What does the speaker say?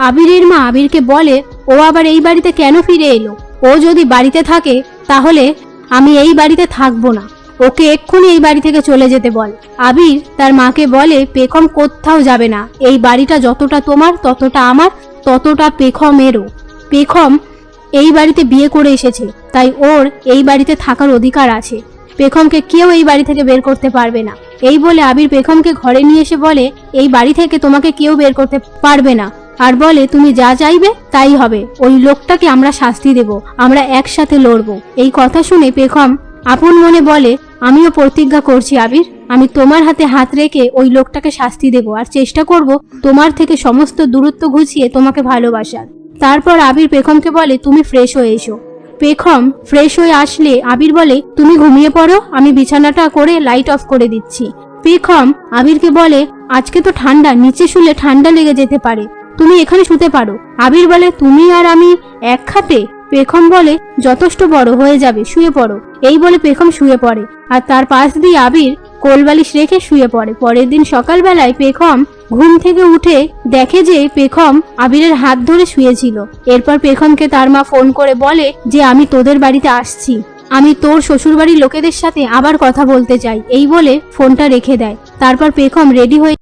আবিরের মা আবিরকে বলে ও আবার এই বাড়িতে কেন ফিরে এলো। ও যদি বাড়িতে থাকে তাহলে আমি এই বাড়িতে থাকবো না, ওকে এক্ষুনি এই বাড়ি থেকে চলে যেতে বল। আবির তার মাকে বলে পেখম কোথাও যাবে না, এই বাড়িটা যতটা তোমার ততটা আমার, ততটা পেখমেরও। পেখম এই বাড়িতে বিয়ে করে এসেছে, তাই ওর এই বাড়িতে থাকার অধিকার আছে। পেখমকে কেউ এই বাড়ি থেকে বের করতে পারবে না। এই বলে আবির পেখমকে ঘরে নিয়ে এসে বলে এই বাড়ি থেকে তোমাকে কেউ বের করতে পারবে না, আর বলে তুমি যা চাইবে তাই হবে, ওই লোকটাকে আমরা শাস্তি দেব, আমরা একসাথে লড়বো। এই কথা শুনে পেখম আপন মনে বলে আমিও প্রতিজ্ঞা করছি আবির, আমি তোমার হাতে হাত রেখে ওই লোকটাকে শাস্তি দেব, আর চেষ্টা করব তোমার থেকে সমস্ত দূরত্ব ঘুচিয়ে তোমাকে ভালোবাসার। তারপর আবির পেখমকে বলে তুমি ফ্রেশ হয়ে এসো। পেখম ফ্রেশ হয়ে আসলে আবির বলে তুমি ঘুমিয়ে পড়ো, আমি বিছানাটা করে লাইট অফ করে দিচ্ছি। পেখম আবিরকে বলে আজকে তো ঠান্ডা, নিচে শুলে ঠান্ডা লেগে যেতে পারে, তুমি এখানে শুতে পারো। আবির বলে তুমি আর আমি এক খাটে? পেখম বলে যথেষ্ট বড় হয়ে যাবে, শুয়ে পড়ো। এই বলে পেখম শুয়ে পড়ে, আর তার পাশ দিয়ে আবির কোলবালিশ রেখে শুয়ে পড়ে। পরের দিন সকালবেলায় পেখম ঘুম থেকে উঠে দেখে যে পেখম আবিরের হাত ধরে শুয়েছিল। এরপর পেখমকে তার মা ফোন করে বলে যে আমি তোদের বাড়িতে আসছি, আমি তোর শ্বশুরবাড়ির লোকেদের সাথে আবার কথা বলতে চাই। এই বলে ফোনটা রেখে দেয়। তারপর পেখম রেডি হয়ে